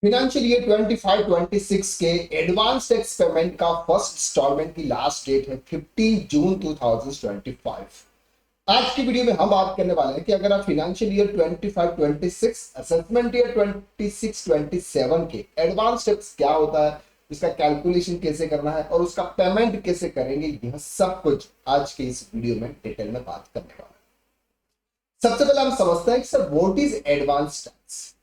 Financial year 25-26 के advance tax payment का first instalment की लास्ट डेट है 15 जून 2025। आज की वीडियो में हम बात करने वाले हैं कि अगर आप फाइनेंशियल ईयर 25-26 असेसमेंट ईयर 26-27 के एडवांस टैक्स क्या होता है, उसका कैलकुलेशन कैसे करना है और उसका पेमेंट कैसे करेंगे, यह सब कुछ आज के इस वीडियो में डिटेल में बात करने वाले हैं। सबसे पहले हम समझते हैं कि sir what is advance tax.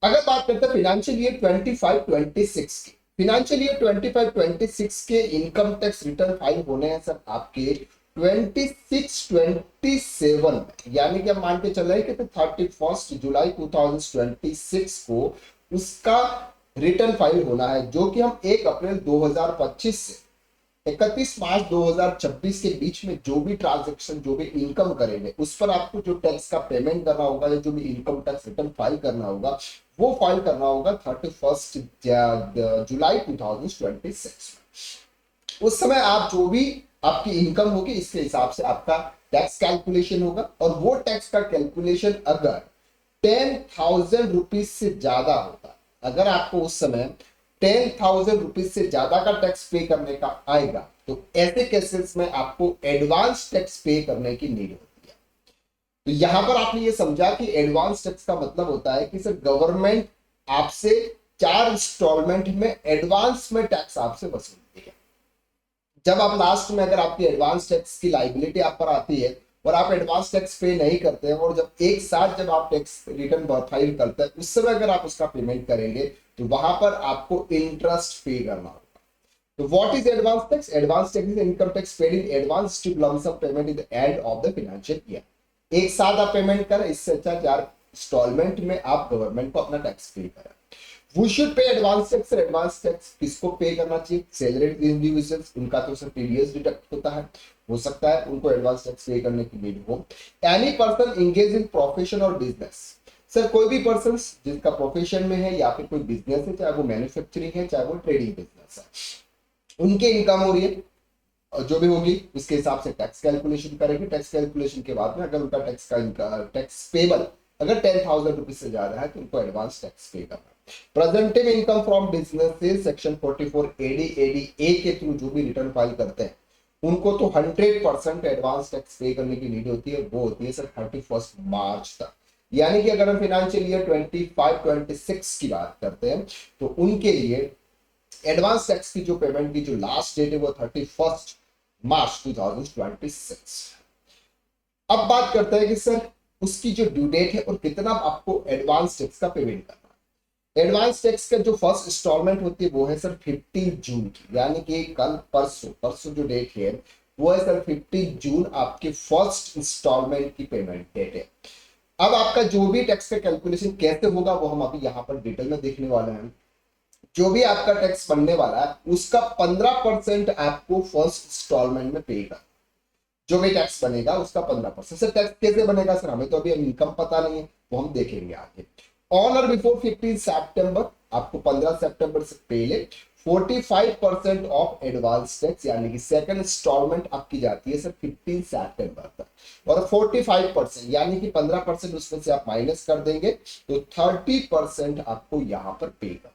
अगर बात करते हैं फाइनेंशियल ईयर 25-26 की, फाइनेंशियल ईयर 25-26 के इनकम टैक्स रिटर्न फाइल होने हैं सर आपके 26-27 में, यानी कि हम मान के चल रहे हैं कि 31 जुलाई 2026 को उसका रिटर्न फाइल होना है, जो कि हम 1 अप्रैल 2025 से 31 मार्च 2026 के बीच में जो भी ट्रांजैक्शन, जो भी इनकम करेंगे उस पर आपको जो टैक्स का पेमेंट करना होगा या जो भी इनकम टैक्स रिटर्न फाइल करना होगा वो फाइल करना होगा 31 जुलाई 2026 में। उस समय आप जो भी आपकी इनकम होगी इसके हिसाब से आपका टैक्स कैलकुलेशन होगा, और वो टैक्स का कैलकुलेशन अगर 10,000 रुपीज से ज्यादा होता, अगर आपको उस समय 10,000 रुपीज से ज्यादा का टैक्स पे करने का आएगा तो ऐसे केसेस में आपको एडवांस टैक्स पे करने की नीड होती है। तो यहां पर आपने ये समझा कि एडवांस टैक्स का मतलब होता है कि सर गवर्नमेंट आपसे 4 इंस्टॉलमेंट में एडवांस में टैक्स आपसे वसूलती है। जब आप लास्ट में अगर आपकी एडवांस टैक्स की लाइबिलिटी आप पर आती है और आप एडवांस टैक्स पे नहीं करते हैं, और जब एक साथ जब आप टैक्स रिटर्न फाइल करते हैं उस समय अगर आप उसका पेमेंट करेंगे तो वहां पर आपको इंटरेस्ट पे करना होगा। तो what is advance tax? Advance tax is income tax paid in advance to lump sum payment in the end of the financial year. एक साथ आप पेमेंट करें, इससे अच्छा 4 इंस्टॉलमेंट में आप गवर्नमेंट को अपना टैक्स पे करें। Who should pay advance tax? Advance tax किसको पे करना चाहिए? सैलरीड इंडिविजुअल्स, उनका तो सर टीडीएस डिडक्ट होता है, हो सकता है उनको एडवांस टैक्स पे करने की नीड हो। Any person engage in profession और बिजनेस, सर कोई भी पर्सन जिसका प्रोफेशन में है या फिर कोई बिजनेस है, चाहे वो मैन्युफैक्चरिंग है चाहे वो ट्रेडिंग बिजनेस है, उनके इनकम हो रही है और जो भी होगी उसके हिसाब से टैक्स कैलकुलेशन करेंगे। टैक्स कैलकुलेशन के बाद में अगर उनका टैक्स पेबल अगर 10,000 रुपीज से ज्यादा है तो उनको एडवांस टैक्स पे करना। Presumptive income from business section 44 AD A के थ्रू जो भी रिटर्न फाइल करते हैं उनको तो 100% एडवांस टैक्स पे करने की नीड होती है, वो होती है सर 31 मार्च तक। यानी कि अगर हम फाइनेंशियल ईयर 25-26 की बात करते हैं तो उनके लिए एडवांस टैक्स की जो पेमेंट की जो लास्ट डेट है वो 31 मार्च 2026। अब बात करते हैं कि सर उसकी जो ड्यू डेट है और कितना आपको एडवांस टैक्स का पेमेंट करना है। एडवांस टैक्स का जो फर्स्ट इंस्टॉलमेंट होती है वो है सर 15 जून की, यानी कि कल परसों जो डेट है वो है सर 15 जून आपके फर्स्ट इंस्टॉलमेंट की पेमेंट डेट है। अब आपका जो भी टैक्स का कैलकुलेशन कैसे होगा वो हम अभी यहाँ पर डिटेल में देखने वाले हैं। जो भी आपका टैक्स बनने वाला है उसका 15% आपको फर्स्ट इंस्टॉलमेंट में पे करना। जो भी टैक्स बनेगा उसका 15%। सर टैक्स कैसे बनेगा? सर हमें तो अभी इनकम पता नहीं है, वो हम देखेंगे आगे। ऑन और बिफोर 15 सितंबर, आपको 15 सितंबर से पहले 45% ऑफ एडवांस टैक्स यानी कि सेकंड इंस्टॉलमेंट आपकी जाती है सर 15 सितंबर तक, और 45% यानी कि 15% उसमें से आप माइनस कर देंगे तो 30% आपको यहां पर पे करना।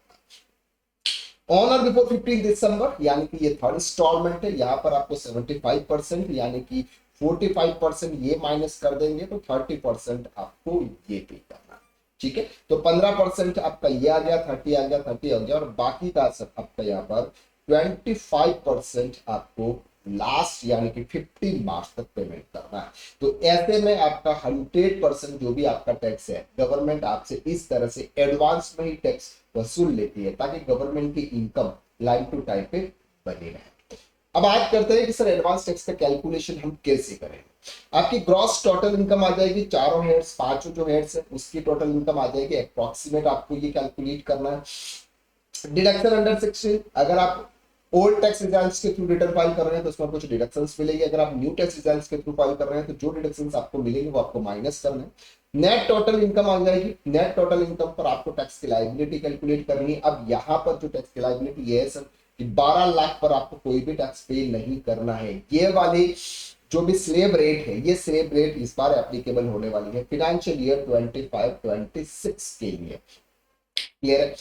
ऑन और बिफोर 15 दिसंबर यानी कि ये थर्ड इंस्टॉलमेंट है, यहां पर आपको 75% यानी कि 45% ये माइनस कर देंगे तो 30% आपको ये पे करना। ठीक है, तो 15% आपका ये आ गया, 30 आ गया, 30 आ गया, और बाकी का सब आपका यहाँ पर 25% आपको लास्ट यानी कि 15 मार्च तक पेमेंट करना है। तो ऐसे में आपका 100% जो भी आपका टैक्स है गवर्नमेंट आपसे इस तरह से एडवांस में ही टैक्स वसूल लेती है ताकि गवर्नमेंट की इनकम लाइन टू टाइम पे बनी रहे। अब बात करते हैं कि सर एडवांस टैक्स का कैलकुलेशन हम कैसे करें। आपकी ग्रॉस टोटल इनकम आ जाएगी, चारों हेड्स पांचों जो हेड्स है उसकी टोटल इनकम आ जाएगी, अप्रोक्सीमेट आपको ये कैलकुलेट करना है। डिडक्शन अंडर सेक्शन, अगर आप ओल्ड टैक्स रिटर्न्स के थ्रू रिटर्न फाइल कर रहे हैं तो उसमें कुछ डिडक्शंस मिलेगी, अगर आप न्यू टैक्स रिटर्न्स के थ्रू फाइल कर रहे हैं तो जो डिडक्शंस आपको मिलेंगे वो आपको माइनस करना है। नेट टोटल इनकम आ जाएगी, नेट टोटल इनकम पर आपको टैक्स की लायबिलिटी कैलकुलेट करनी है। अब यहाँ पर जो टैक्स की लायबिलिटी ये है सर कि 12 लाख पर आपको कोई भी टैक्स पे नहीं करना है। ये वाली जो भी स्लेब रेट है ये स्लेब रेट इस बार एप्लीकेबल होने वाली है फाइनेंशियल ईयर 25-26 के लिए। क्लियर है?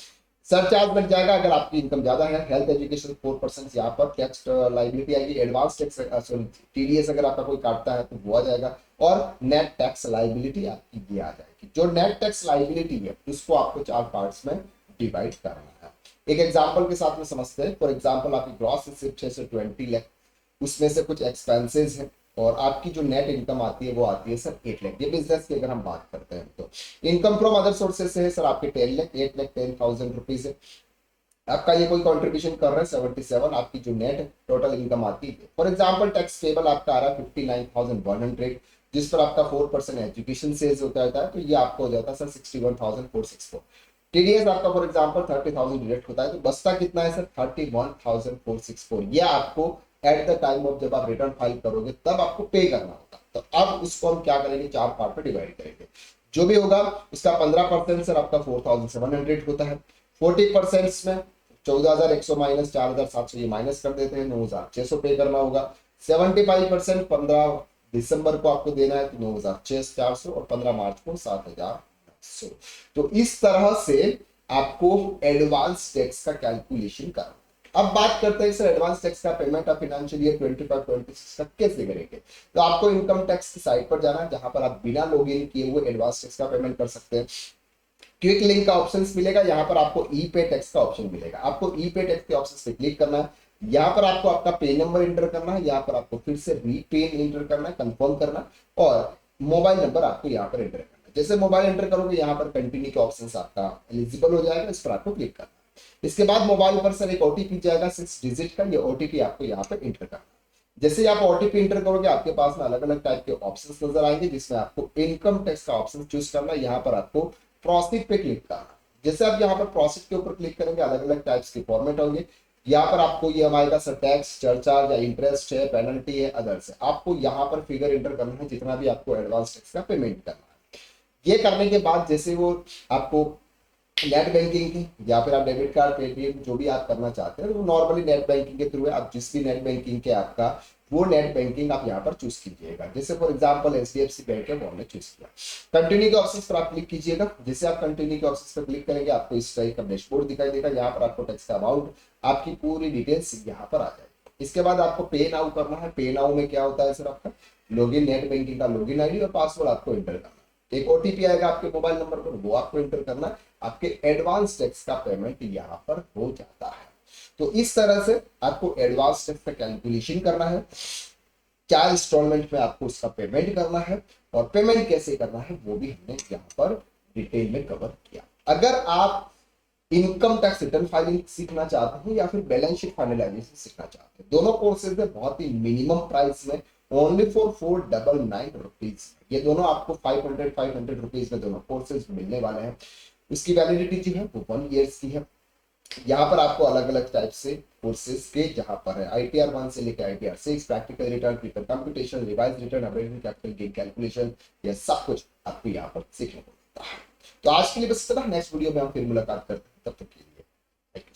सरचार्ज लग जाएगा अगर आपकी इनकम ज्यादा है। हेल्थ एजुकेशन 4% यहाँ पर टैक्स लाइबिलिटी आएगी। एडवांस टैक्स सॉरी टीडीएस अगर आपका कोई काटता है तो वो आ जाएगा। और नेट टैक्स लाइबिलिटी आपकी ये आ जाएगी। जो नेट टैक्स लाइबिलिटी है उसको आपको 4 पार्ट्स में डिवाइड करना है। एक एग्जांपल के साथ में समझते हैं। फॉर एग्जांपल आपकी ग्रॉस रिसिप्ट है 20 लाख, उसमें से कुछ एक्सपेंसेस हैं और आपकी जो नेट इनकम आती है वो आती है सर 8 लाख। ये बिजनेस की अगर हम बात करते हैं तो इनकम फ्रॉम अदर सोर्सेज से है सर आपके 10 लाख, 8,10,000 रुपीज है। आपका ये कोई कंट्रीब्यूशन कर रहा है 77, आपकी जो नेट टोटल इनकम आती है। फॉर एग्जांपल टैक्स पेबल आपका आ रहा है 59,100, जिस पर आपका 4% एजुकेशन सेल्स होता है तो ये आपको हो जाता है सर 61,464। टीडीएस आपका फॉर एग्जांपल 30,000 डिडक्ट होता है तो बचता कितना है सर 31,464। ये आपको एट द टाइम ऑफ जब आप रिटर्न फाइल करोगे तब आपको पे करना होगा। तो अब उसको हम क्या करेंगे, 4 पार्ट में डिवाइड करेंगे। जो भी होगा उसका 15% सर आपका 4,700 होता है। 40% में 14,100 माइनस 4,700 ये माइनस कर देते हैं, 9,600 पे करना होगा। 75% 15 दिसंबर को आपको देना है तो 9,400 और 15 मार्च को 7,900। तो इस तरह से आपको एडवांस टैक्स का कैलकुलेशन करना। अब बात करते हैं सर एडवांस टैक्स का पेमेंट ऑफ फाइनेंशियल ईयर 25-26 का कैसे करेंगे। तो आपको इनकम टैक्स की साइट पर जाना है जहां पर आप बिना लॉगिन किए हुए एडवांस टैक्स का पेमेंट कर सकते हैं। क्विक लिंक का ऑप्शन मिलेगा, यहाँ पर आपको ई पे टैक्स का ऑप्शन मिलेगा। आपको ई पे टैक्स के ऑप्शन पे क्लिक करना है। यहाँ पर आपको आपका पे नंबर इंटर करना है, यहाँ पर आपको फिर से रीपेन इंटर करना है, कंफर्म करना, और मोबाइल नंबर आपको यहाँ पर इंटर करना है। जैसे मोबाइल इंटर करोगे यहाँ पर कंटिन्यू के ऑप्शन आपका एलिजिबल हो जाएगा, इस पर आपको क्लिक करना है। इसके बाद मोबाइल पर सर एक ओटीपी जाएगा 6 डिजिट का, ये ओटीपी आपको यहाँ पर इंटर करना है। जैसे आप ओटीपी इंटर करोगे आपके पास में अलग अलग टाइप के ऑप्शंस नजर आएंगे, जिसमें आपको इनकम टैक्स का ऑप्शन चूज करना है। यहाँ पर आपको प्रोसीड पे क्लिक करना। जैसे आप यहाँ पर प्रोसीड के ऊपर क्लिक करेंगे अलग अलग टाइप्स के फॉर्मेट होंगे। यहाँ पर आपको ये आएगा सर टैक्स, सरचार्ज या इंटरेस्ट है, पेनल्टी है, अदर्स है। आपको यहाँ पर फिगर इंटर करना है जितना भी आपको एडवांस टैक्स का पेमेंट करना है। ये करने के बाद जैसे वो आपको नेट बैंकिंग की या फिर आप डेबिट कार्ड, पेटीएम जो भी आप करना चाहते हैं वो नॉर्मली नेट बैंकिंग के थ्रू है। आप जिस भी नेट बैंकिंग के आपका वो नेट बैंकिंग आप यहाँ पर चूज कीजिएगा। जैसे फॉर एग्जांपल एचडीएफसी बैंक है वो हमने चूज किया। कंटिन्यू के ऑप्शन पर आप क्लिक कीजिएगा। जैसे आप कंटिन्यू के ऑप्शन पर क्लिक करेंगे आपको इस टाइप का डैशबोर्ड दिखाई देगा। यहाँ पर आपको टैक्स का अमाउंट, आपकी पूरी डिटेल्स यहाँ पर आ जाएगी। इसके बाद आपको पे नाउ करना है। पे नाउ में क्या होता है सर आपका लॉगिन, नेट बैंकिंग का लॉगिन आईडी और पासवर्ड आपको एंटर करना। एक ओटीपी आएगा आपके मोबाइल नंबर पर, वो आपको एंटर करना। आपके एडवांस टैक्स का पेमेंट यहाँ पर हो जाता है। तो इस तरह से आपको एडवांस टैक्स का कैलकुलेशन करना है। 4 इंस्टॉलमेंट में आपको उसका पेमेंट करना है और पेमेंट कैसे करना है वो भी हमने यहाँ पर डिटेल में कवर किया। अगर आप इनकम टैक्स रिटर्न फाइलिंग सीखना चाहते हैं या फिर बैलेंस शीट फाइनलाइजेशन सीखना चाहते हैं, दोनों कोर्सेज में बहुत ही मिनिमम प्राइस में ओनली फॉर 499 रुपीज, ये दोनों आपको 500 रुपीज में दोनों कोर्सेज मिलने वाले हैं। इसकी वैलिडिटी जो है वो 1 ईयर की है। यहाँ पर आपको अलग अलग टाइप से कोर्सेज के जहां पर है ITR 1 से लेकर ITR 6, practical return, prepaid computation, revise return, updated capital gain calculation, ये सब कुछ आपको यहाँ पर सीखने को मिलता है। तो आज के लिए बस इतना। नेक्स्ट वीडियो में हम फिर मुलाकात करते हैं, तब तक के लिए थैंक यू।